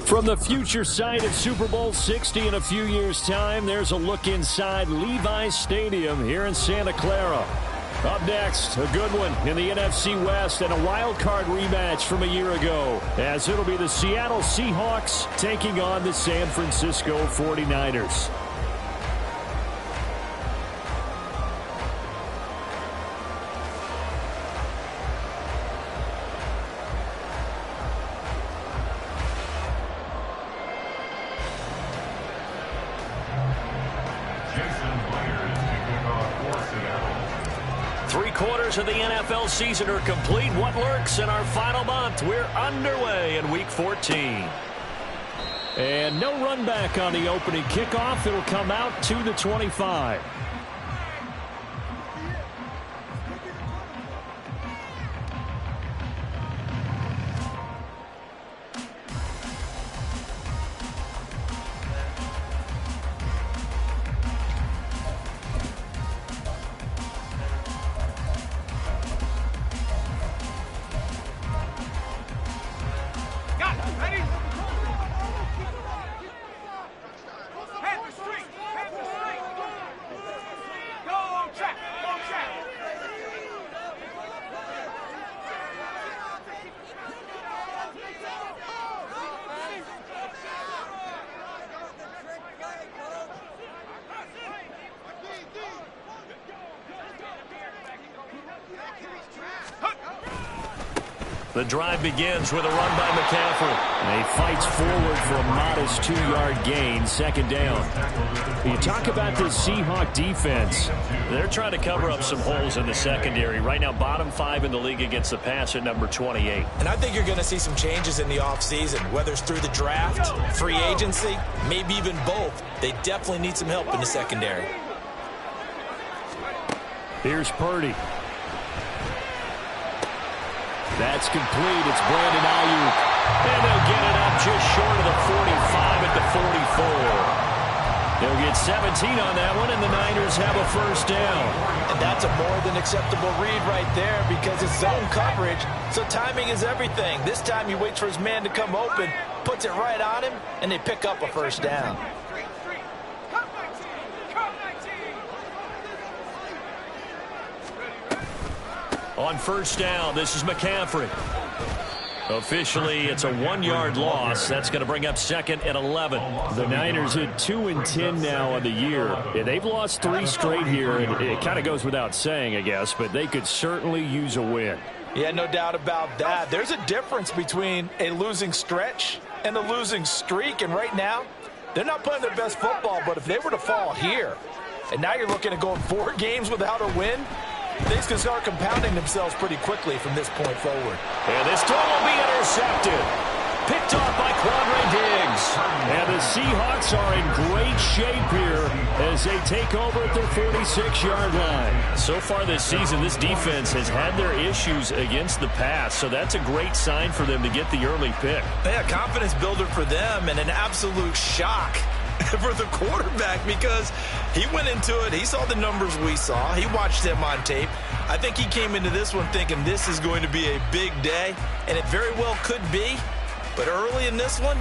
From the future site of Super Bowl 60 in a few years' time, there's a look inside Levi's Stadium here in Santa Clara. Up next, a good one in the NFC West and a wild card rematch from a year ago, as it'll be the Seattle Seahawks taking on the San Francisco 49ers. Of the NFL season are complete. What lurks in our final month? We're underway in Week 14. And no run back on the opening kickoff. It'll come out to the 25. The drive begins with a run by McCaffrey. And he fights forward for a modest 2-yard gain, second down. You talk about this Seahawk defense. They're trying to cover up some holes in the secondary. Right now, bottom 5 in the league against the pass at number 28. And I think you're going to see some changes in the offseason, whether it's through the draft, free agency, maybe even both. They definitely need some help in the secondary. Here's Purdy. That's complete. It's Brandon Ayuk. And they'll get it up just short of the 45 at the 44. They'll get 17 on that one, and the Niners have a first down. And that's a more than acceptable read right there because it's zone coverage, so timing is everything. This time he waits for his man to come open, puts it right on him, and they pick up a first down. On first down, this is McCaffrey. Officially, it's a 1-yard loss. That's going to bring up second and 11. The Niners at 2-10 now on the year. Yeah, they've lost 3 straight here, and it kind of goes without saying, I guess, but they could certainly use a win. Yeah, no doubt about that. There's a difference between a losing stretch and a losing streak, and right now, they're not playing their best football, but if they were to fall here, and now you're looking at going 4 games without a win, things can start compounding themselves pretty quickly from this point forward. And this throw will be intercepted. Picked off by Quadre Diggs. And the Seahawks are in great shape here as they take over at their 46-yard line. So far this season, this defense has had their issues against the pass, so that's a great sign for them to get the early pick. Yeah, confidence builder for them and an absolute shock for the quarterback because he went into it. He saw the numbers we saw. He watched them on tape. I think he came into this one thinking this is going to be a big day, and it very well could be. But early in this one,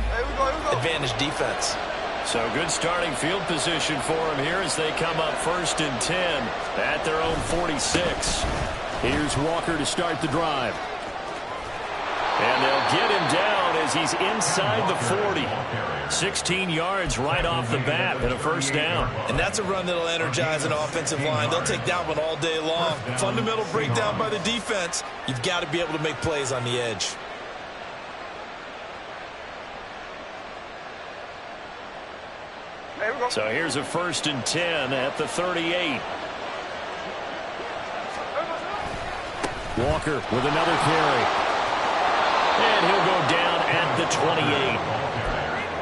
advantage defense. So good starting field position for him here as they come up first and 10 at their own 46. Here's Walker to start the drive. And they'll get him down as he's inside the 40. 16 yards right off the bat and a first down. And that's a run that'll energize an offensive line. They'll take that one all day long. Fundamental breakdown by the defense. You've got to be able to make plays on the edge. So here's a first and 10 at the 38. Walker with another carry. And he'll go down at the 28.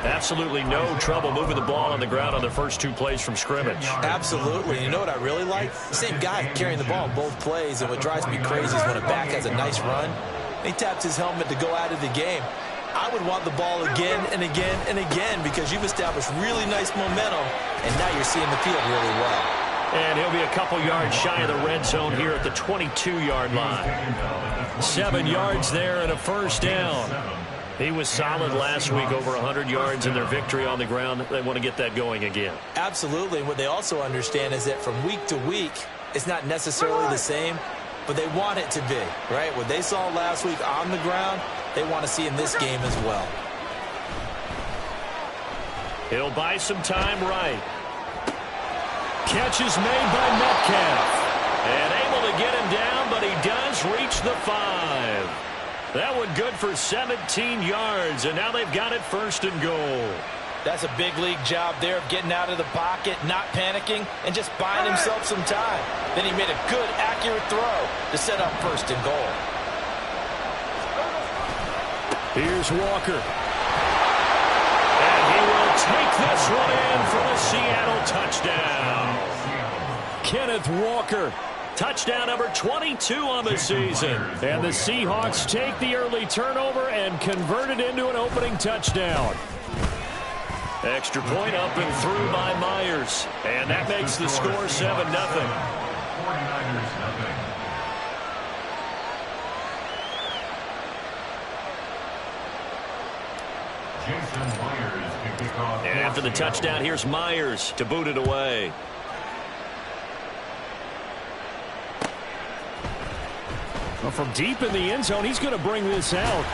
Absolutely no trouble moving the ball on the ground on the first 2 plays from scrimmage. Absolutely. You know what I really like? The same guy carrying the ball in both plays, and what drives me crazy is when a back has a nice run, he taps his helmet to go out of the game. I would want the ball again and again and again because you've established really nice momentum, and now you're seeing the field really well. And he'll be a couple yards shy of the red zone here at the 22-yard line. 7 yards there and a first down. He was solid last week, over 100 yards in their victory on the ground. They want to get that going again. Absolutely. What they also understand is that from week to week, it's not necessarily the same, but they want it to be, right? What they saw last week on the ground, they want to see in this game as well. He'll buy some time right. Catch is made by Metcalf. And able to get him down, but he does reach the 5. That one good for 17 yards, and now they've got it first and goal. That's a big league job there of getting out of the pocket, not panicking, and just buying himself some time. Then he made a good, accurate throw to set up first and goal. Here's Walker. And he will take this one in for the Seattle touchdown. Kenneth Walker. Touchdown number 22 on the season. And the Seahawks take the early turnover and convert it into an opening touchdown. Extra point up and through by Myers. And that makes the score 7-0. And after the touchdown, here's Myers to boot it away. Well, from deep in the end zone, he's going to bring this out.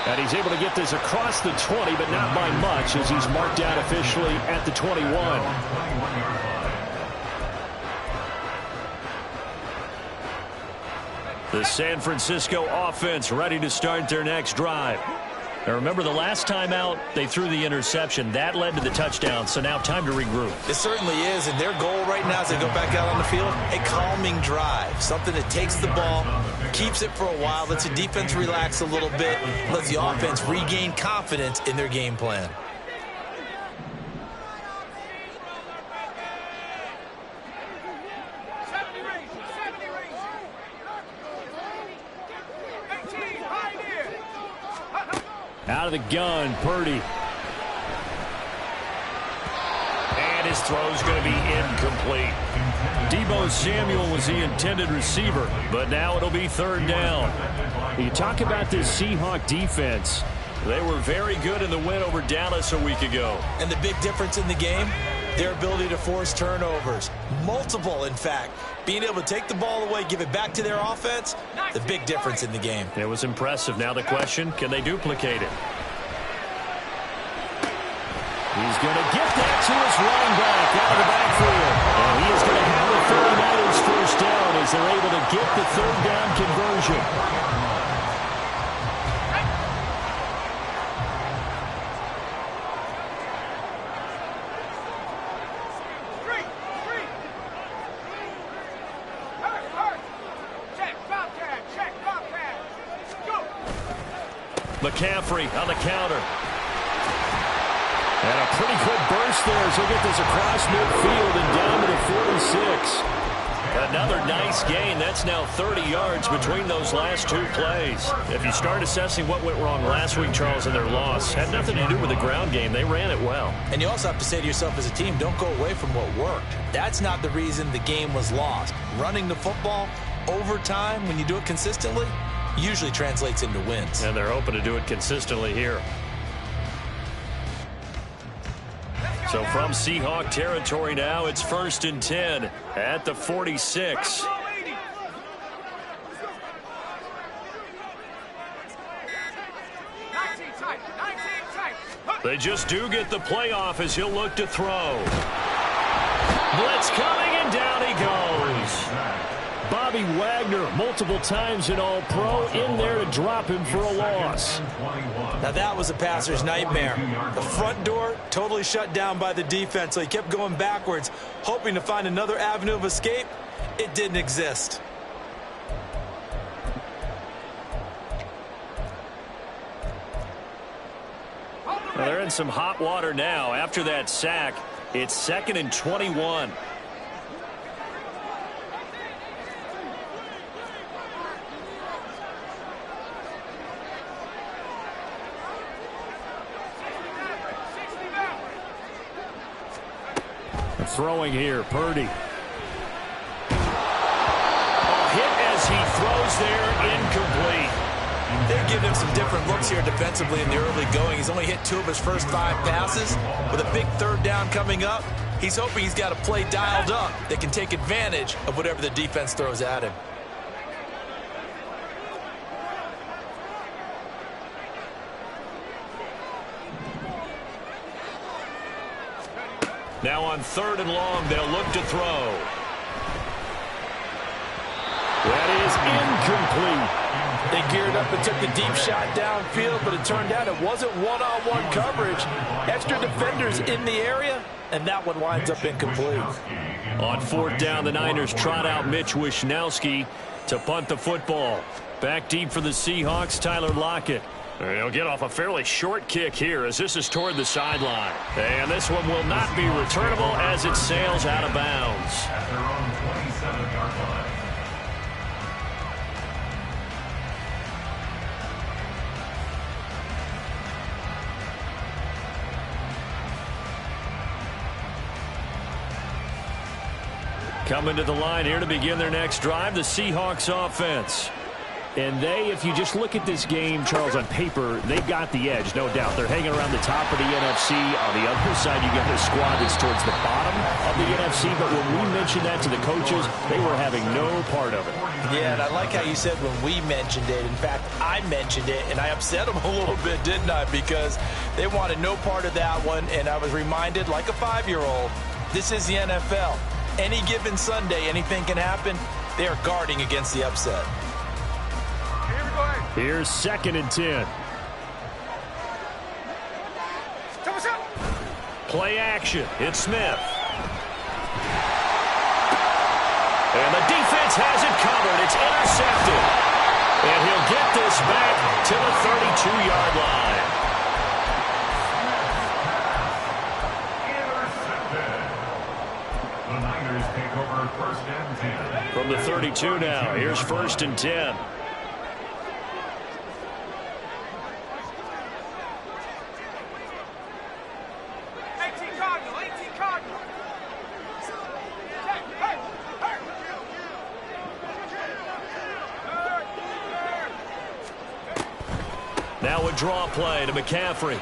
And he's able to get this across the 20, but not by much, as he's marked out officially at the 21. The San Francisco offense ready to start their next drive. Now remember, the last time out, they threw the interception. That led to the touchdown, so now time to regroup. It certainly is, and their goal right now as they go back out on the field, a calming drive. Something that takes the ball, keeps it for a while, lets the defense relax a little bit, lets the offense regain confidence in their game plan. Out of the gun, Purdy. And his throw's going to be incomplete. Deebo Samuel was the intended receiver, but now it'll be third down. You talk about this Seahawk defense. They were very good in the win over Dallas a week ago. And the big difference in the game, their ability to force turnovers. Multiple, in fact. Being able to take the ball away, give it back to their offense, the big difference in the game. It was impressive. Now the question, can they duplicate it? He's going to get that to his running back out of the backfield. And he is going to have the 49ers first down as they're able to get the third down conversion. McCaffrey on the counter. And a pretty good burst there as he'll get this across midfield and down to the 46. Another nice gain. That's now 30 yards between those last two plays. If you start assessing what went wrong last week, Charles, in their loss, had nothing to do with the ground game. They ran it well. And you also have to say to yourself as a team, don't go away from what worked. That's not the reason the game was lost. Running the football over time, when you do it consistently, usually translates into wins. And they're hoping to do it consistently here. So from Seahawk territory now, it's 1st and 10 at the 46. They just do get the playoff as he'll look to throw. Blitz coming, and down he goes. Bobby Wagner, multiple times in All-Pro, in there to drop him for a loss. Now that was a passer's nightmare. The front door totally shut down by the defense, so he kept going backwards, hoping to find another avenue of escape. It didn't exist. Well, they're in some hot water now. After that sack, it's 2nd and 21. Throwing here, Purdy. A hit as he throws there, incomplete. They're giving him some different looks here defensively in the early going. He's only hit 2 of his first 5 passes. With a big 3rd down coming up, he's hoping he's got a play dialed up that can take advantage of whatever the defense throws at him. Now on 3rd and long, they'll look to throw. That is incomplete. They geared up and took the deep shot downfield, but it turned out it wasn't one-on-one coverage. Extra defenders in the area, and that one winds up incomplete. On 4th down, the Niners trot out Mitch Wishnowski to punt the football. Back deep for the Seahawks, Tyler Lockett. He'll get off a fairly short kick here as this is toward the sideline. And this one will not be returnable as it sails out of bounds. At their own 27-yard line. Coming to the line here to begin their next drive, the Seahawks offense. And they, if you just look at this game, Charles, on paper, they've got the edge, no doubt. They're hanging around the top of the NFC. On the other side, you got the squad that's towards the bottom of the NFC. But when we mentioned that to the coaches, they were having no part of it. Yeah, and I like how you said when we mentioned it. In fact, I mentioned it, and I upset them a little bit, didn't I? Because they wanted no part of that one, and I was reminded, like a 5-year-old, this is the NFL. Any given Sunday, anything can happen. They are guarding against the upset. Here's 2nd and 10. Play action. It's Smith. And the defense has it covered. It's intercepted. And he'll get this back to the 32-yard line. The Niners take over 1st and 10. From the 32 now, here's 1st and 10. Now a draw play to McCaffrey.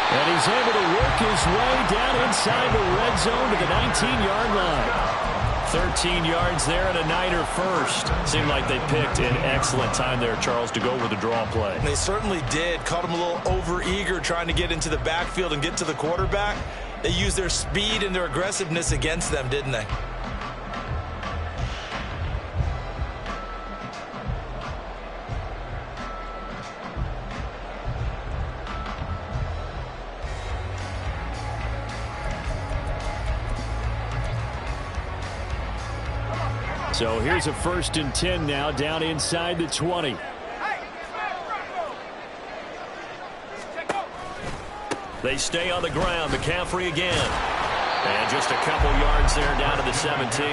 And he's able to work his way down inside the red zone to the 19-yard line. 13 yards there and a Niner first. Seemed like they picked an excellent time there, Charles, to go with the draw play. They certainly did. Caught him a little over-eager trying to get into the backfield and get to the quarterback. They used their speed and their aggressiveness against them, didn't they? So here's a 1st and 10 now, down inside the 20. They stay on the ground. McCaffrey again. And just a couple yards there down to the 17.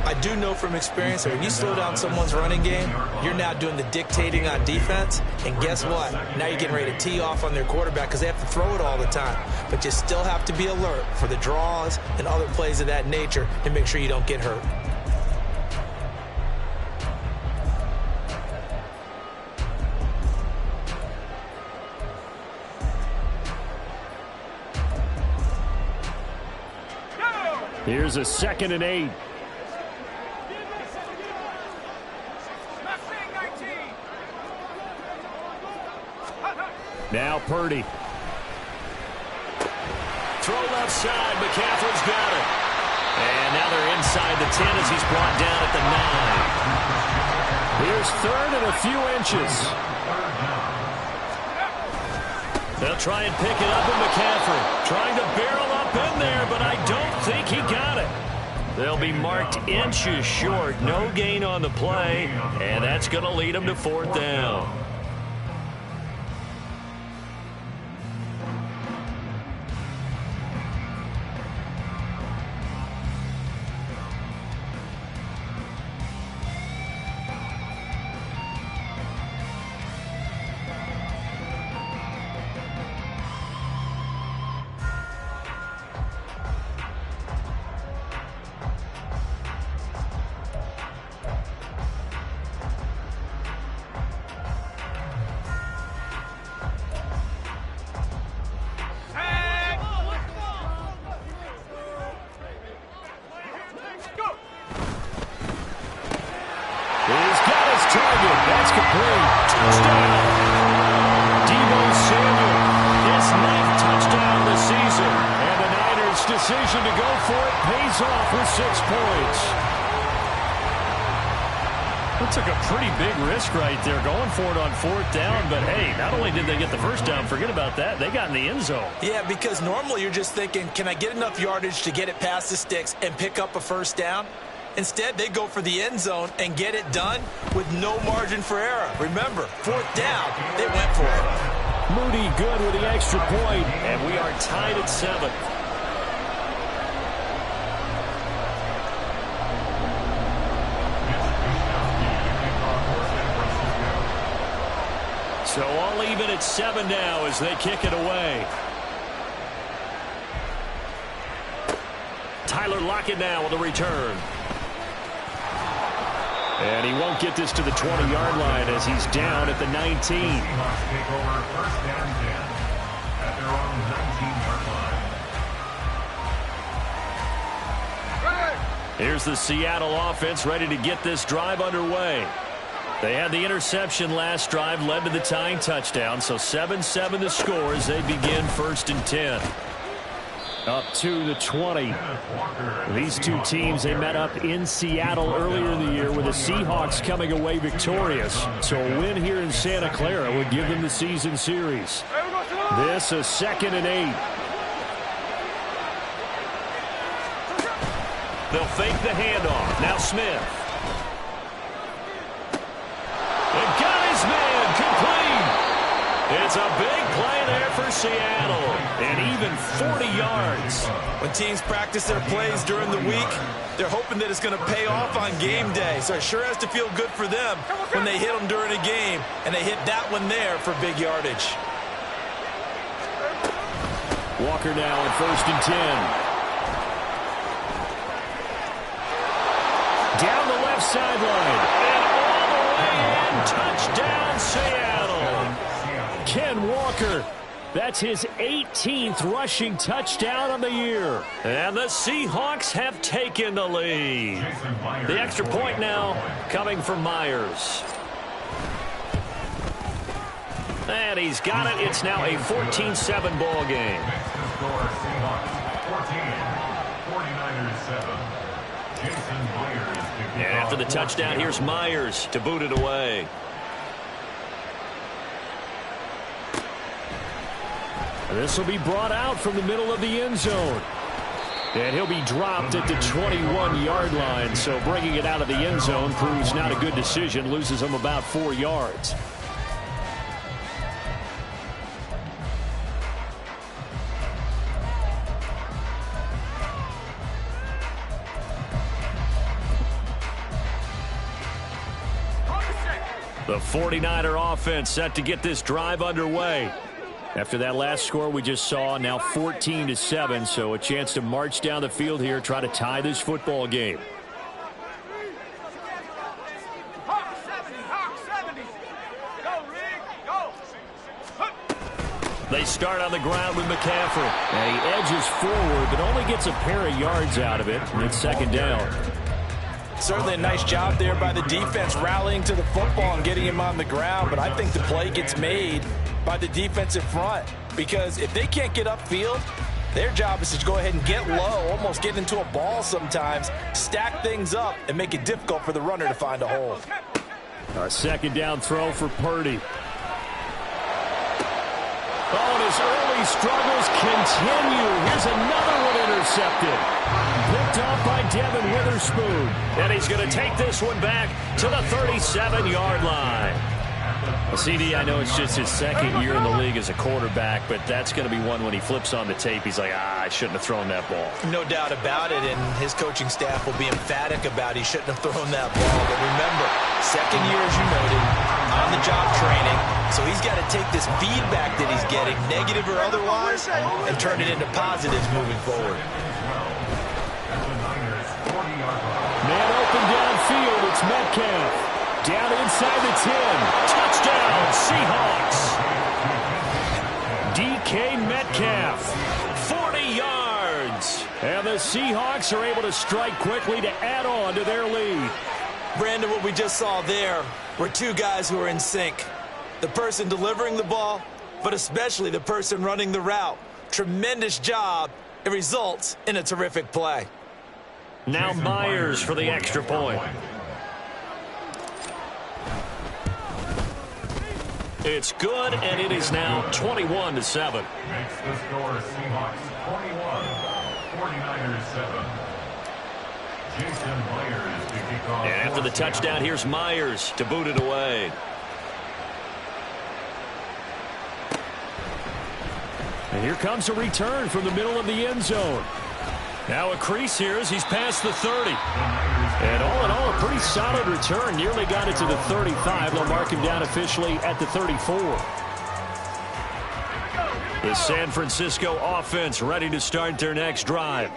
I do know from experience that when you slow down someone's running game, you're now doing the dictating on defense. And guess what? Now you're getting ready to tee off on their quarterback because they have to throw it all the time. But you still have to be alert for the draws and other plays of that nature to make sure you don't get hurt. Here's a 2nd and 8. Now Purdy. Throw left side. McCaffrey's got it. And now they're inside the 10 as he's brought down at the 9. Here's 3rd and a few inches. They'll try and pick it up with McCaffrey. Trying to barrel up in there, but I don't think he got it. They'll be marked inches short. No gain on the play, and that's going to lead them to 4th down. touchdown. Deebo Samuel, his 9th touchdown of the season. And the Niners' decision to go for it pays off with 6 points. That took a pretty big risk right there, going for it on 4th down. But, hey, not only did they get the first down, forget about that, they got in the end zone. Yeah, because normally you're just thinking, can I get enough yardage to get it past the sticks and pick up a first down? Instead, they go for the end zone and get it done with no margin for error. Remember, 4th down, they went for it. Moody good with the extra point. And we are tied at 7. So all even at 7 now as they kick it away. Tyler Lockett now with the return. And he won't get this to the 20-yard line as he's down at the 19. Seahawks take over 1st and 10 at their own 19-yard line. Here's the Seattle offense ready to get this drive underway. They had the interception last drive, led to the tying touchdown, so 7-7 the score as they begin 1st and 10. Up to the 20. These two teams, they met up in Seattle earlier in the year with the Seahawks coming away victorious. So a win here in Santa Clara would give them the season series. This a 2nd and 8. They'll fake the handoff. Now Smith. And got his man complete. It's a big play there for Seattle. And even 40 yards. When teams practice their plays during the week, they're hoping that it's going to pay off on game day. So it sure has to feel good for them when they hit them during a game. And they hit that one there for big yardage. Walker now at 1st and 10. Down the left sideline. And all the way in. Touchdown, Seattle. Ken Walker. That's his 18th rushing touchdown of the year. And the Seahawks have taken the lead. The extra point now coming from Myers. And he's got it. It's now a 14-7 ball game. Next to score, Seahawks 14, 49ers 7. Jason Myers. And after the touchdown, here's Myers to boot it away. This will be brought out from the middle of the end zone. And he'll be dropped at the 21-yard line. So bringing it out of the end zone proves not a good decision. Loses him about 4 yards. The 49er offense set to get this drive underway. After that last score we just saw, now 14-7, so a chance to march down the field here, try to tie this football game. They start on the ground with McCaffrey. And he edges forward, but only gets a pair of yards out of it, and it's 2nd down. Certainly a nice job there by the defense rallying to the football and getting him on the ground, but I think the play gets made by the defensive front, because if they can't get upfield, their job is to go ahead and get low, almost get into a ball sometimes, stack things up, and make it difficult for the runner to find a hole. A 2nd down throw for Purdy. Oh, and his early struggles continue. Here's another one intercepted. Picked off by Devin Witherspoon. And he's going to take this one back to the 37-yard line. Well, CD, I know it's just his 2nd year in the league as a quarterback, but that's going to be one when he flips on the tape. He's like, I shouldn't have thrown that ball. No doubt about it, and his coaching staff will be emphatic about he shouldn't have thrown that ball. But remember, 2nd year, as you noted, on-the-job training, so he's got to take this feedback that he's getting, negative or otherwise, and turn it into positives moving forward. Man open downfield, it's Metcalf. Down inside the 10. Touchdown, Seahawks. DK Metcalf, 40 yards. And the Seahawks are able to strike quickly to add on to their lead. Brandon, what we just saw there were two guys who are in sync. the person delivering the ball, but especially the person running the route. Tremendous job. It results in a terrific play. Now Myers for the extra point. It's good, and it is now 21-7. Makes the score Seahawks 21, 49ers 7. Jason Myers to kick off. And after the touchdown, here's Myers to boot it away. And here comes a return from the middle of the end zone. Now a crease here as he's past the 30. And all in all, a pretty solid return. Nearly got it to the 35. They'll mark him down officially at the 34. The San Francisco offense ready to start their next drive.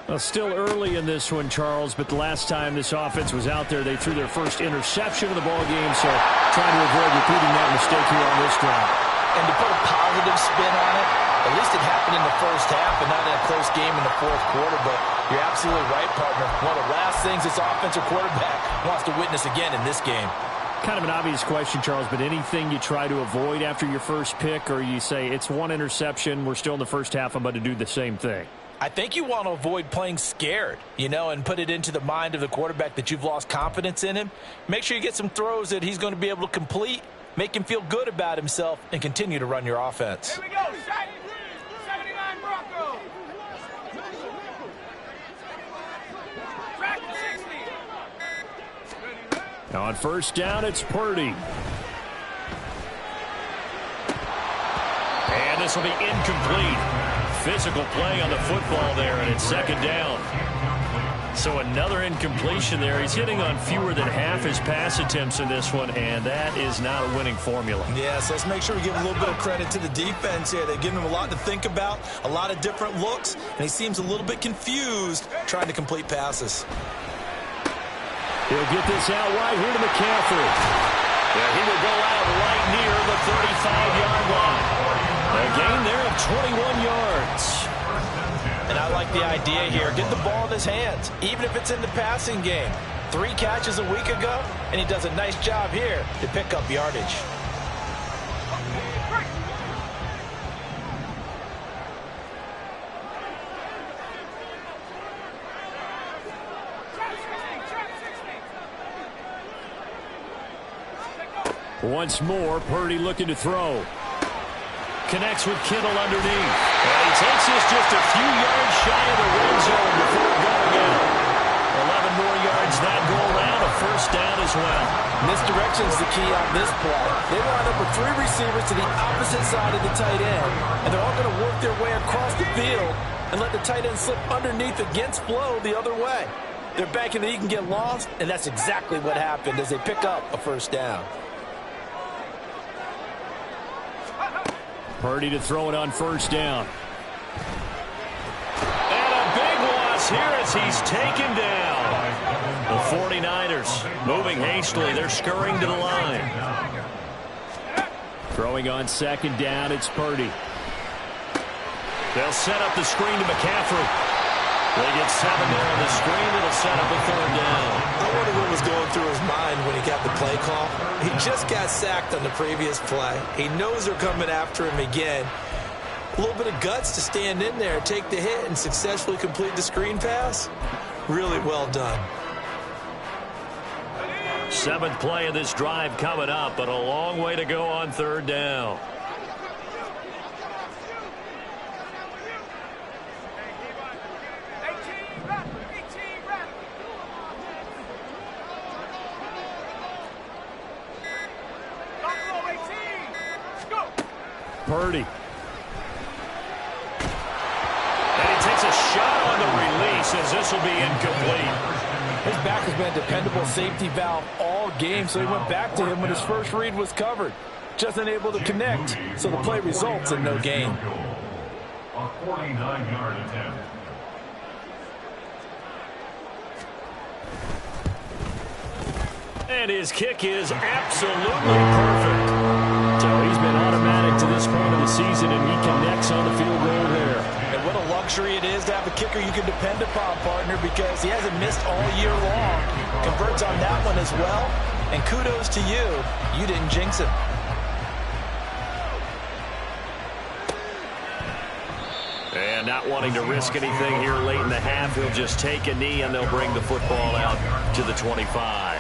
Well, still early in this one, Charles, but the last time this offense was out there, they threw their first interception of the ball game, so trying to avoid repeating that mistake here on this drive. And to put a positive spin on it, at least it happened in the first half and not in a close game in the fourth quarter. But you're absolutely right, partner. One of the last things this offensive quarterback wants to witness again in this game. Kind of an obvious question, Charles, but anything you try to avoid after your first pick, or you say it's one interception, we're still in the first half, I'm about to do the same thing? I think you want to avoid playing scared, and put it into the mind of the quarterback that you've lost confidence in him. Make sure you get some throws that he's going to be able to complete, make him feel good about himself, and continue to run your offense. Here we go. 79 Broncos. Track to 60. On first down, it's Purdy. And this will be incomplete. Physical play on the football there, and it's second down. So another incompletion there. He's hitting on fewer than half his pass attempts in this one, and that is not a winning formula. Yeah, so let's make sure we give a little bit of credit to the defense here. They've given him a lot to think about, a lot of different looks, and he seems a little bit confused trying to complete passes. He'll get this out wide here to McCaffrey. Yeah, he will go out right near the 35-yard line. A gain there of 21 yards. And I like the idea here. Get the ball in his hands, even if it's in the passing game. 3 catches a week ago, and he does a nice job here to pick up yardage. Once more, Purdy looking to throw. Connects with Kittle underneath. And he takes this just a few yards shy of the red zone before going out. 11 more yards that go around, a first down as well. Misdirection's the key on this play. They line up with 3 receivers to the opposite side of the tight end, and they're all going to work their way across the field and let the tight end slip underneath against flow the other way. They're banking that he can get lost, and that's exactly what happened as they pick up a first down. Purdy to throw it on first down. And a big loss here as he's taken down. The 49ers moving hastily. They're scurrying to the line. Throwing on second down, it's Purdy. They'll set up the screen to McCaffrey. They get 7 there on the screen. It'll set up a third down. I wonder what was going through his mind when he got the play call. He just got sacked on the previous play. He knows they're coming after him again. A little bit of guts to stand in there, take the hit, and successfully complete the screen pass. Really well done. 7th play of this drive coming up, but a long way to go on third down. Purdy. And he takes a shot on the release as this will be incomplete. His back has been a dependable safety valve all game, so he went back to him when his first read was covered. Just unable to connect, so the play results in no gain. A 49-yard attempt. And his kick is absolutely perfect. So he's been automatic to this point of the season, and he connects on the field goal there. And what a luxury it is to have a kicker you can depend upon, partner, because he hasn't missed all year long. Converts on that one as well. And kudos to you. You didn't jinx him. not wanting to risk anything here late in the half. He'll just take a knee, and they'll bring the football out to the 25.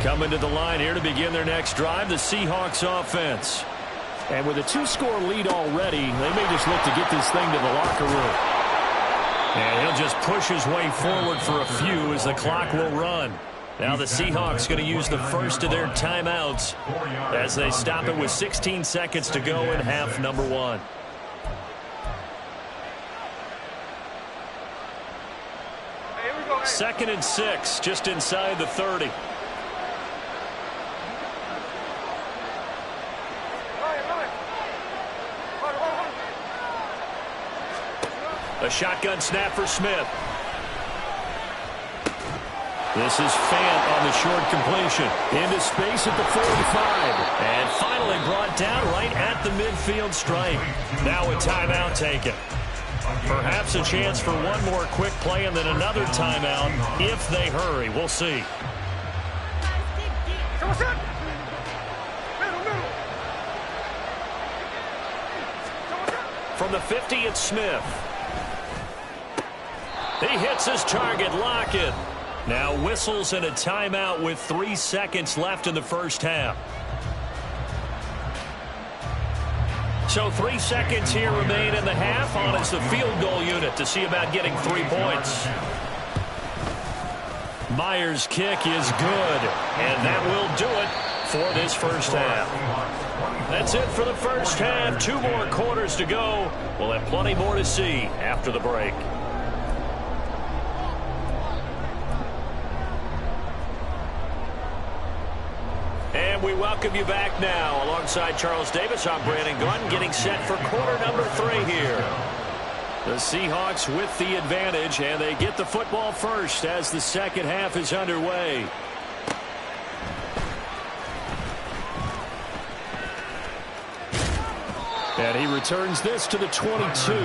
Coming to the line here to begin their next drive, the Seahawks offense. And with a 2-score lead already, they may just look to get this thing to the locker room. And he'll just push his way forward for a few as the clock will run. Now the Seahawks going to use the first of their timeouts as they stop it with 16 seconds to go in half number 1. Second and 6, just inside the 30. A shotgun snap for Smith. This is Fant on the short completion. Into space at the 45. And finally brought down right at the midfield stripe. Now a timeout taken. Perhaps a chance for one more quick play and then another timeout if they hurry. We'll see. From the 50, it's Smith. He hits his target, Lockett. Now whistles and a timeout with 3 seconds left in the first half. So 3 seconds here remain in the half on as the field goal unit to see about getting 3 points. Myers' kick is good, and that will do it for this first half. That's it for the first half. 2 more quarters to go. We'll have plenty more to see after the break. And we welcome you back now. Alongside Charles Davis, I'm Brandon Gunn, getting set for quarter number 3 here. The Seahawks with the advantage, and they get the football first as the second half is underway. And he returns this to the 22. The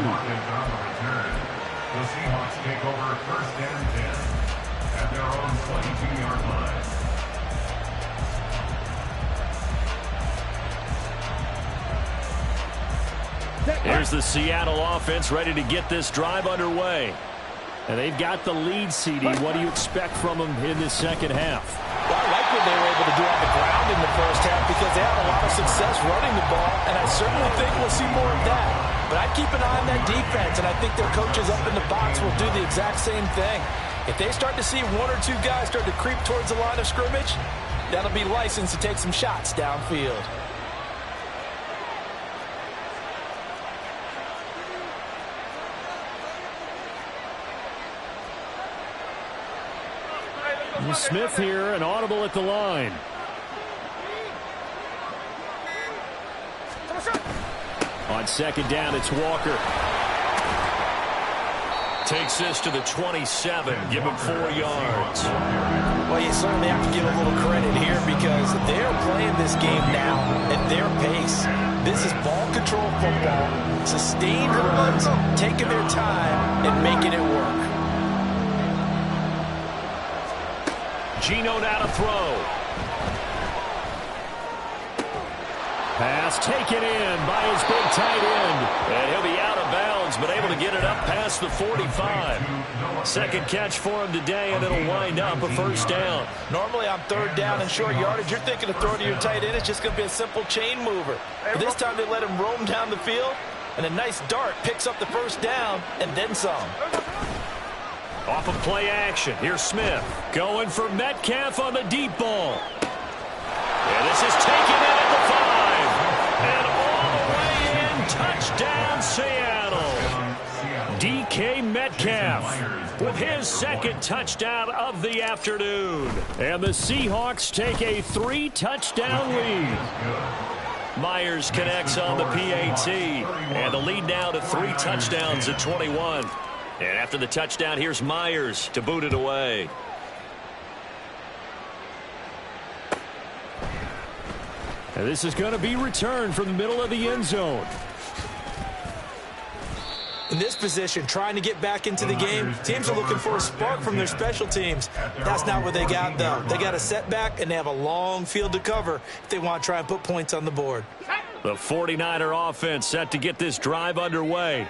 Seahawks take over first and 10 at their own 22-yard line. Here's the Seattle offense ready to get this drive underway. And they've got the lead, CD. What do you expect from them in this second half? Well, I like what they were able to do on the ground in the first half because they had a lot of success running the ball, and I certainly think we'll see more of that. But I'd keep an eye on that defense, and I think their coaches up in the box will do the exact same thing. If they start to see 1 or 2 guys start to creep towards the line of scrimmage, that'll be licensed to take some shots downfield. Smith here, an audible at the line. On second down, it's Walker. Takes this to the 27. Give him 4 yards. Well, you certainly have to give a little credit here because they're playing this game now at their pace. This is ball control football, sustained runs, taking their time and making it work. Geno now to throw. Pass taken in by his big tight end. And he'll be out of bounds, but able to get it up past the 45. Second catch for him today, and it'll wind up a first down. Normally on third down and short yardage, you're thinking of throwing to your tight end. It's just going to be a simple chain mover. But this time they let him roam down the field, and a nice dart picks up the first down and then some. Off of play action, here's Smith. Going for Metcalf on the deep ball. And this is taken in at the 5. And all the way in, touchdown Seattle. DK Metcalf with his second touchdown of the afternoon. And the Seahawks take a 3-touchdown lead. Myers connects on the PAT. And the lead now to 3 touchdowns at 21. And after the touchdown, here's Myers to boot it away. And this is going to be returned from the middle of the end zone. And this position, trying to get back into the game, teams are looking for a spark from their special teams. That's not what they got, though. They got a setback, and they have a long field to cover if they want to try and put points on the board. The 49er offense set to get this drive underway.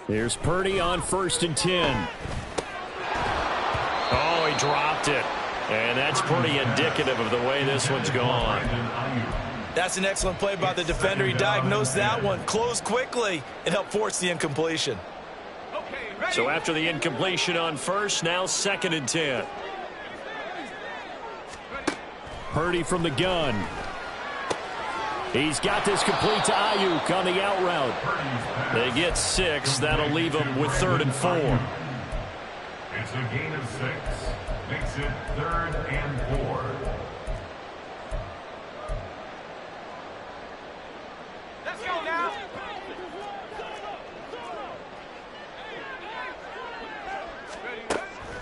Here's Purdy on 1st and 10. Oh, he dropped it. And that's pretty indicative of the way this one's gone. That's an excellent play by the defender. He diagnosed that one, closed quickly, and helped force the incompletion. So after the incompletion on 1st, now 2nd and 10. Purdy from the gun. He's got this complete to Ayuk on the out route. They get 6. That'll leave them with 3rd and 4. It's a gain of 6. Makes it 3rd and 4. Let's go now.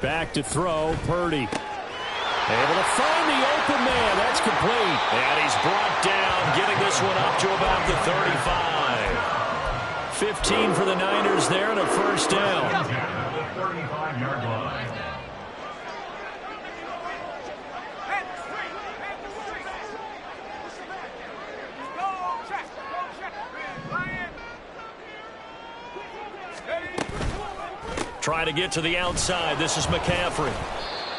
Back to throw, Purdy. Able to find the open man. That's complete. And he's brought down, getting this one up to about the 35. 15 for the Niners there and a 1st down. The 35-yard line. Try to get to the outside. This is McCaffrey.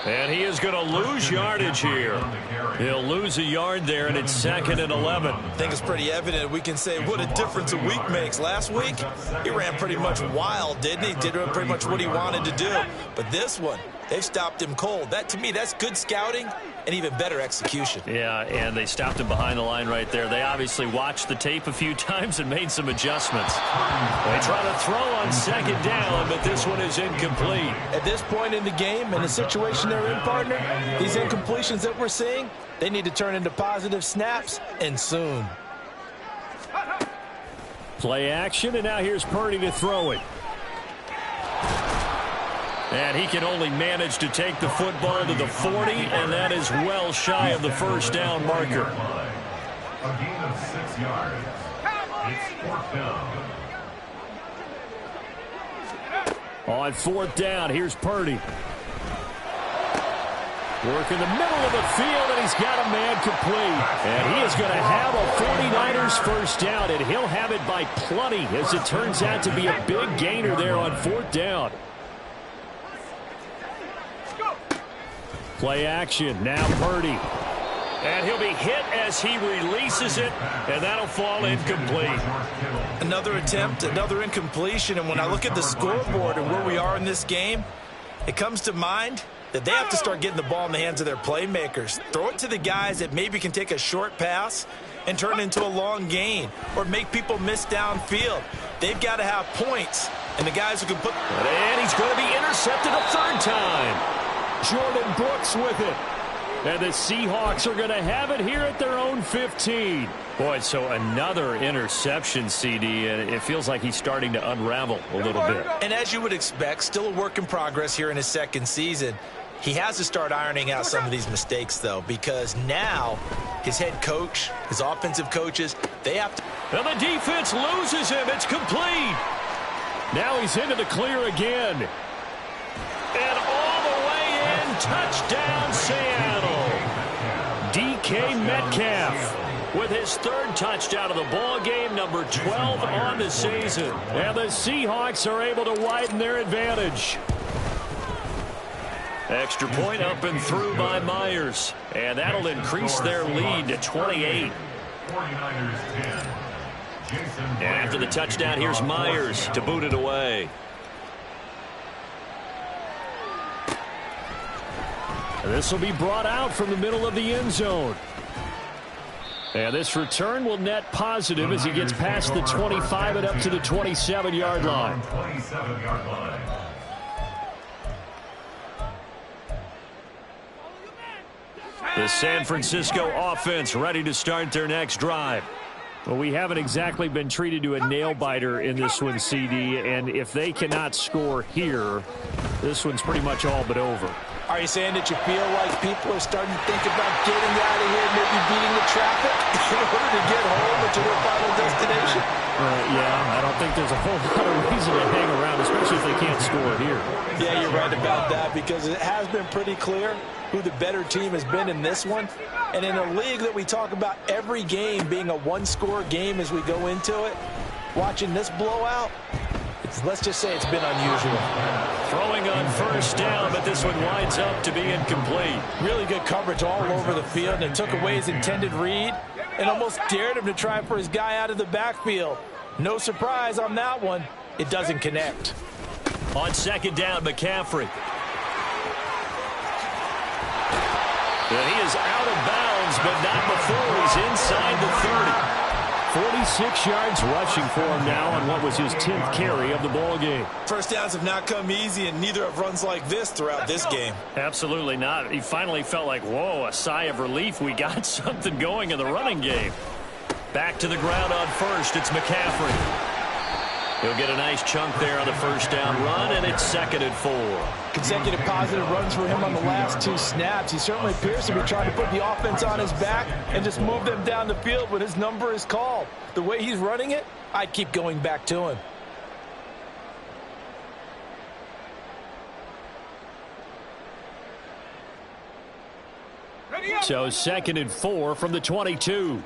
And he is going to lose yardage here. He'll lose a yard there, and it's 2nd and 11. I think it's pretty evident. We can say what a difference a week makes. Last week, he ran pretty much wild, didn't he? Did pretty much what he wanted to do. But this one, they've stopped him cold. That, to me, that's good scouting and even better execution. Yeah, and they stopped him behind the line right there. They obviously watched the tape a few times and made some adjustments. They try to throw on 2nd down, but this one is incomplete. At this point in the game, in the situation they're in, partner, these incompletions that we're seeing, they need to turn into positive snaps, and soon. Play action, and now here's Purdy to throw it. And he can only manage to take the football to the 40, and that is well shy of the 1st down marker. A gain of 6 yards. It's 4th down. On 4th down, here's Purdy. Work in the middle of the field, and he's got a man complete. And he is going to have a 49ers 1st down, and he'll have it by plenty, as it turns out to be a big gainer there on 4th down. Play action, now Purdy. And he'll be hit as he releases it, and that'll fall incomplete. Another attempt, another incompletion, and when I look at the scoreboard and where we are in this game, it comes to mind that they have to start getting the ball in the hands of their playmakers. Throw it to the guys that maybe can take a short pass and turn it into a long gain or make people miss downfield. They've got to have points, and the guys who can put... And he's going to be intercepted a 3rd time. Jordan Brooks with it. And the Seahawks are going to have it here at their own 15. Boy, so another interception, CD, and it feels like he's starting to unravel a little bit. And as you would expect, still a work in progress here in his 2nd season. He has to start ironing out some of these mistakes, though, because now his head coach, his offensive coaches, they have to... And the defense loses him. It's complete. Now he's into the clear again. And all the way in, touchdown Seattle. DK Metcalf with his 3rd touchdown of the ball game, number 12 on the season. And the Seahawks are able to widen their advantage. Extra point up and through by Myers. And that'll increase their lead to 28. 49ers 10. And after the touchdown, here's Myers to boot it away. This will be brought out from the middle of the end zone. And this return will net positive as he gets past the 25 and up to the 27-yard line. 27-yard line. The San Francisco offense ready to start their next drive. Well, we haven't exactly been treated to a nail-biter in this one, CD, and if they cannot score here, this one's pretty much all but over. Are you saying that you feel like people are starting to think about getting out of here, maybe beating the traffic in order to get home or to their final destination? Yeah, I don't think there's a whole lot of reason to hang around, especially if they can't score here. Yeah, you're right about that, because it has been pretty clear who the better team has been in this one. And in a league that we talk about every game being a one-score game as we go into it, watching this blowout, let's just say it's been unusual. Throwing on first down, but this one winds up to be incomplete. Really good coverage all over the field, and it took away his intended read and almost dared him to try for his guy out of the backfield. No surprise on that one. It doesn't connect. On second down, McCaffrey. And he is out of bounds, but not before he's inside the 30. 46 yards rushing for him now on what was his 10th carry of the ball game. First downs have not come easy, and neither have runs like this throughout this game. Absolutely not. He finally felt like, whoa, a sigh of relief. We got something going in the running game. Back to the ground on first. It's McCaffrey. He'll get a nice chunk there on the first down run, and it's 2nd and 4. Consecutive positive runs for him on the last 2 snaps. He certainly appears to be trying to put the offense on his back and just move them down the field when his number is called. The way he's running it, I'd keep going back to him. So 2nd and 4 from the 22.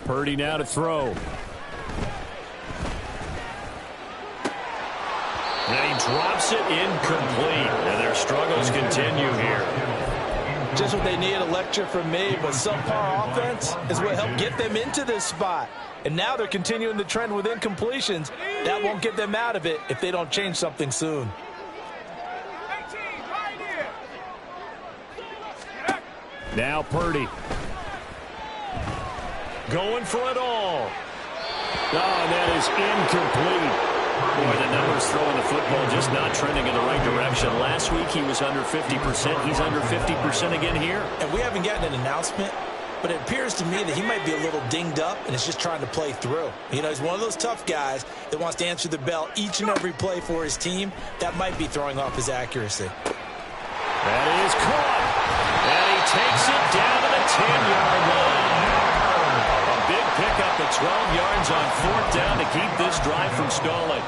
Purdy now to throw. And he drops it incomplete. And their struggles continue here. Just what they need, a lecture from me, but subpar offense is what helped get them into this spot. And now they're continuing the trend with incompletions. That won't get them out of it if they don't change something soon. Now Purdy. Going for it all. Oh, that is incomplete. Boy, the numbers throwing the football just not trending in the right direction. Last week he was under 50%. He's under 50% again here. And we haven't gotten an announcement, but it appears to me that he might be a little dinged up and is just trying to play through. You know, he's one of those tough guys that wants to answer the bell each and every play for his team. That might be throwing off his accuracy. That is caught. And he takes it down to the 10-yard line. A big pickup at 12 yards on 4th down to keep this drive from stalling.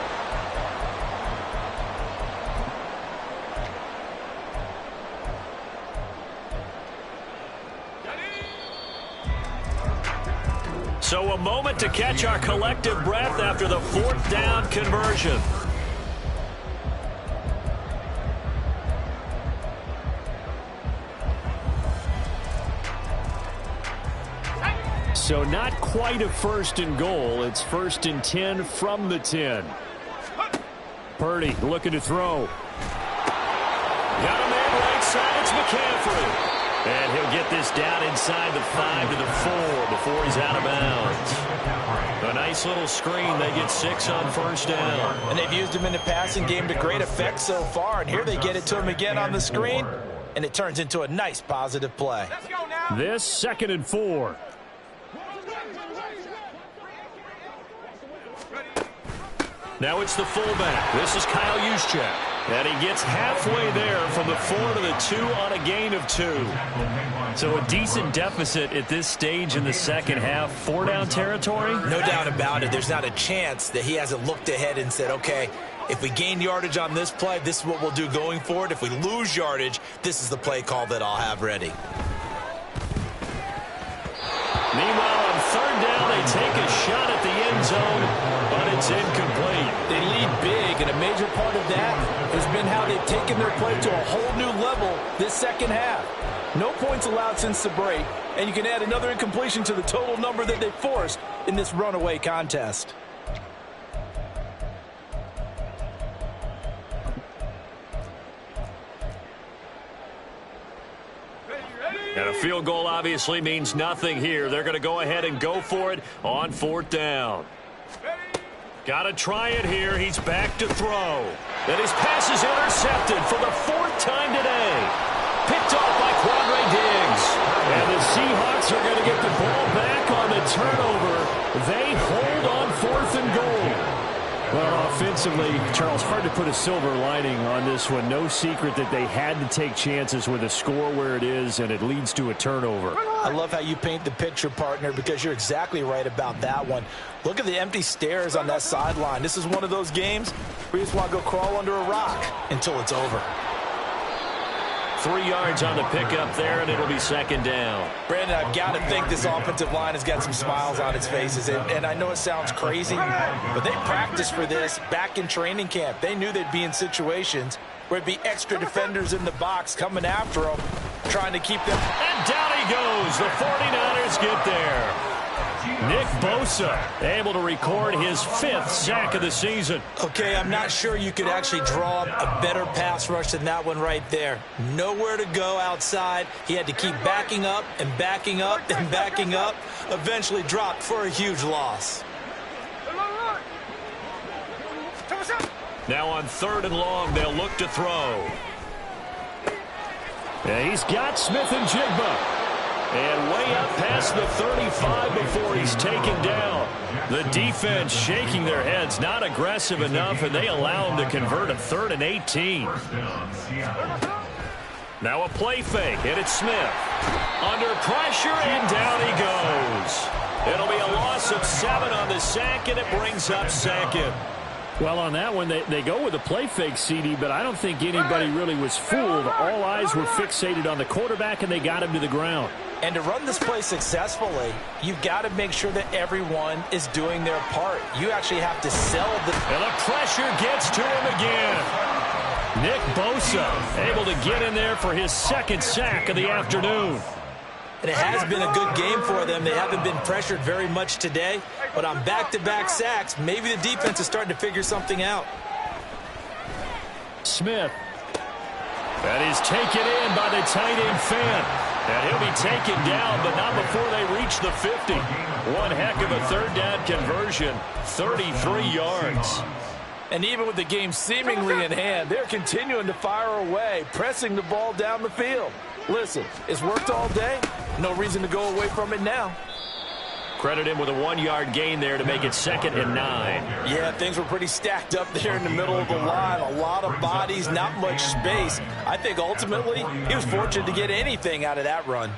So a moment to catch our collective breath after the 4th down conversion. So not quite a 1st and goal. It's 1st and 10 from the 10. Purdy looking to throw. Got a man right side. It's McCaffrey. And he'll get this down inside the 5 to the 4 before he's out of bounds. A nice little screen. They get 6 on 1st down. And they've used him in the passing game to great effect so far. And here they get it to him again on the screen. And it turns into a nice positive play. This 2nd and 4. Now it's the fullback. This is Kyle Juszczyk. And he gets halfway there from the 4 to the 2 on a gain of 2. So a decent deficit at this stage in the second half. 4-down territory? No doubt about it. There's not a chance that he hasn't looked ahead and said, okay, if we gain yardage on this play, this is what we'll do going forward. If we lose yardage, this is the play call that I'll have ready. Meanwhile, on 3rd down, they take a shot at the end zone, but it's incomplete. They lead big, and a major part of that has been how they've taken their play to a whole new level this second half. No points allowed since the break, and you can add another incompletion to the total number that they forced in this runaway contest. And a field goal obviously means nothing here. They're going to go ahead and go for it on 4th down. Got to try it here. He's back to throw. And his pass is intercepted for the 4th time today. Picked off by Quandre Diggs. And the Seahawks are going to get the ball back on the turnover. They hold on 4th and goal. Well, offensively, Charles, hard to put a silver lining on this one. No secret that they had to take chances with a score where it is, and it leads to a turnover. I love how you paint the picture, partner, because you're exactly right about that one. Look at the empty stares on that sideline. This is one of those games where you just want to go crawl under a rock until it's over. 3 yards on the pickup there, and it'll be 2nd down. Brandon, I've got to think this offensive line has got some smiles on its faces. And I know it sounds crazy, but they practiced for this back in training camp. They knew they'd be in situations where it'd be extra defenders in the box coming after them, trying to keep them. And down he goes. The 49ers get there. Nick Bosa able to record his 5th sack of the season. Okay, I'm not sure you could actually draw a better pass rush than that one right there. Nowhere to go outside. He had to keep backing up and backing up and backing up. Eventually dropped for a huge loss. Now on 3rd and long, they'll look to throw. Yeah, he's got Smith and Jigba. And way up past the 35 before he's taken down. The defense shaking their heads, not aggressive enough, and they allow him to convert a 3rd and 18. Now a play fake, and it's Smith. Under pressure, and down he goes. It'll be a loss of 7 on the sack, and it brings up 2nd. Well, on that one, they go with a play fake, CD, but I don't think anybody really was fooled. All eyes were fixated on the quarterback, and they got him to the ground. And to run this play successfully, you've got to make sure that everyone is doing their part. You actually have to sell the... And the pressure gets to him again. Nick Bosa able to get in there for his 2nd sack of the afternoon. And it has been a good game for them. They haven't been pressured very much today, but on back-to-back sacks, maybe the defense is starting to figure something out. Smith. That is taken in by the tight end Fant. And he'll be taken down, but not before they reach the 50. One heck of a 3rd down conversion, 33 yards. And even with the game seemingly in hand, they're continuing to fire away, pressing the ball down the field. Listen, it's worked all day. No reason to go away from it now. Credit him with a 1-yard gain there to make it 2nd and 9. Yeah, things were pretty stacked up there in the middle of the line. A lot of bodies, not much space. I think ultimately he was fortunate to get anything out of that run.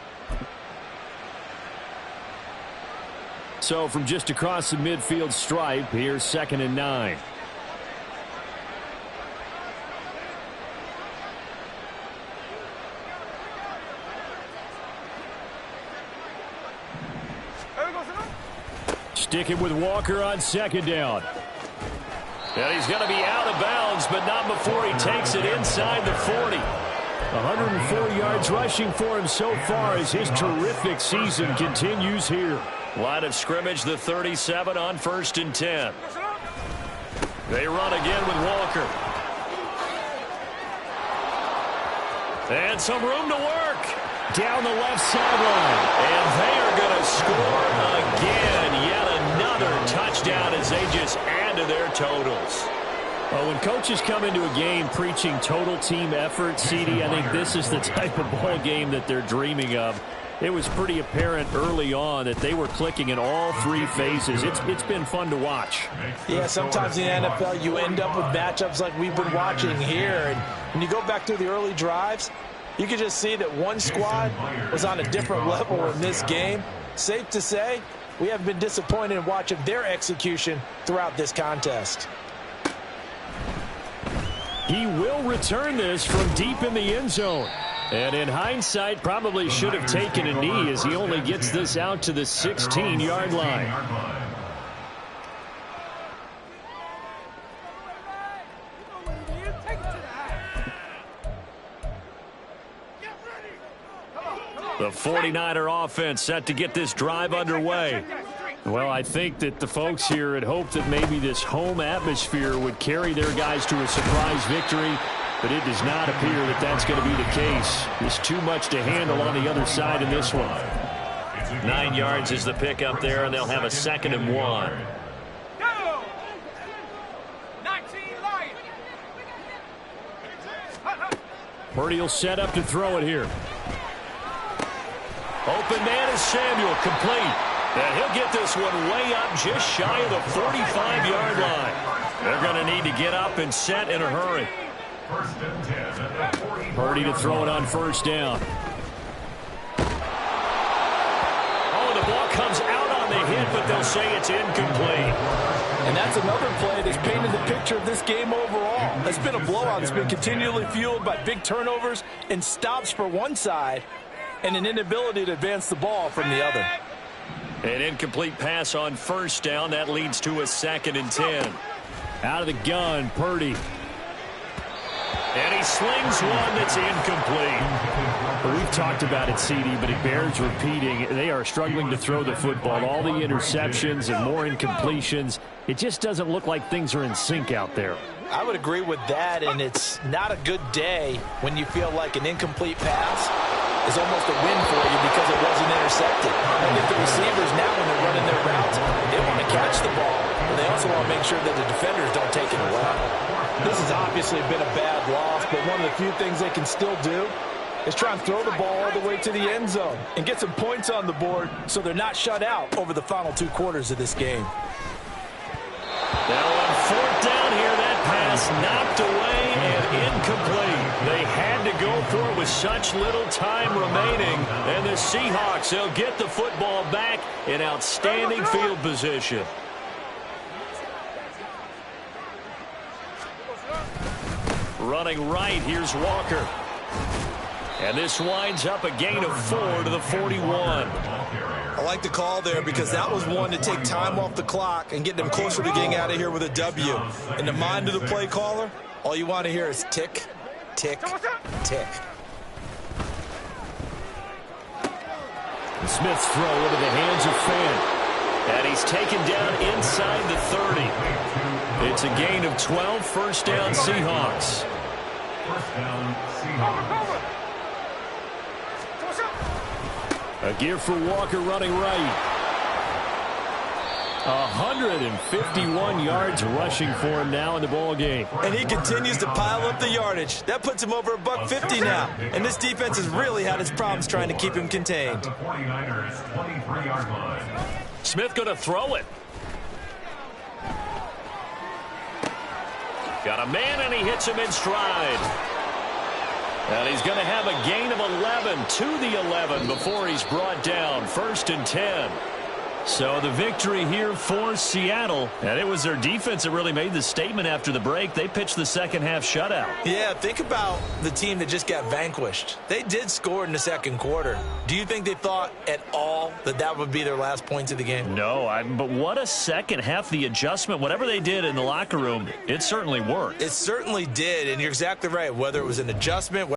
So from just across the midfield stripe, here's 2nd and 9. Sticking with Walker on 2nd down. And he's going to be out of bounds, but not before he takes it inside the 40. 104 yards rushing for him so far as his terrific season continues here. Line of scrimmage, the 37 on 1st and 10. They run again with Walker. And some room to work. Down the left sideline. And they are going to score again. Yet another touchdown as they just add to their totals. Well, when coaches come into a game preaching total team effort, CD, I think this is the type of ball game that they're dreaming of. It was pretty apparent early on that they were clicking in all 3 phases. It's been fun to watch. Yeah, sometimes in the NFL you end up with matchups like we've been watching here. And when you go back through the early drives, you can just see that one squad was on a different level in this game. Safe to say, we haven't been disappointed in watching their execution throughout this contest. He will return this from deep in the end zone. And in hindsight, probably should have taken a knee as he only gets this out to the 16-yard line. The 49er offense set to get this drive underway. Well, I think that the folks here had hoped that maybe this home atmosphere would carry their guys to a surprise victory, but it does not appear that that's going to be the case. There's too much to handle on the other side in this one. 9 yards is the pickup there, and they'll have a 2nd and 1. Purdy will set up to throw it here. Open man is Samuel, complete. And he'll get this one way up just shy of the 45-yard line. They're going to need to get up and set in a hurry. First and 10 at the 40. Purdy to throw it on first down. Oh, the ball comes out on the hit, but they'll say it's incomplete. And that's another play that's painted the picture of this game overall. It's been a blowout. It's been continually fueled by big turnovers and stops for one side and an inability to advance the ball from the other. An incomplete pass on first down. That leads to a 2nd and 10. Out of the gun, Purdy. And he slings one that's incomplete. Well, we've talked about it, CD, but it bears repeating. They are struggling to throw the football. All the interceptions and more incompletions. It just doesn't look like things are in sync out there. I would agree with that, and it's not a good day when you feel like an incomplete pass is almost a win for you because it wasn't intercepted. And if the receivers now, when they're running their routes, they want to catch the ball, but they also want to make sure that the defenders don't take it away. This has obviously been a bad loss, but one of the few things they can still do is try and throw the ball all the way to the end zone and get some points on the board so they're not shut out over the final 2 quarters of this game. Now on 4th down here, that pass knocked away and incomplete. They had to go for it with such little time remaining. And the Seahawks, they'll get the football back in outstanding field position. Running right, here's Walker. And this winds up a gain of 4 to the 41. I like the call there because that was one to take time off the clock and get them closer to getting out of here with a W. In the mind of the play caller, all you want to hear is tick, tick, tick. Smith's throw into the hands of Fant. And he's taken down inside the 30. It's a gain of 12, first down Seahawks. First down, Seahawks. A gear for Walker running right. 151 yards rushing for him now in the ball game. And he continues to pile up the yardage. That puts him over $150 now. And this defense has really had its problems trying to keep him contained. The 49ers 23-yard line. Smith going to throw it. Got a man, and he hits him in stride. And he's going to have a gain of 11 to the 11 before he's brought down. 1st and 10. So the victory here for Seattle. And it was their defense that really made the statement after the break. They pitched the second half shutout. Yeah, think about the team that just got vanquished. They did score in the 2nd quarter. Do you think they thought at all that that would be their last points of the game? No, but what a second half. The adjustment, whatever they did in the locker room, it certainly worked. It certainly did, and you're exactly right. Whether it was an adjustment,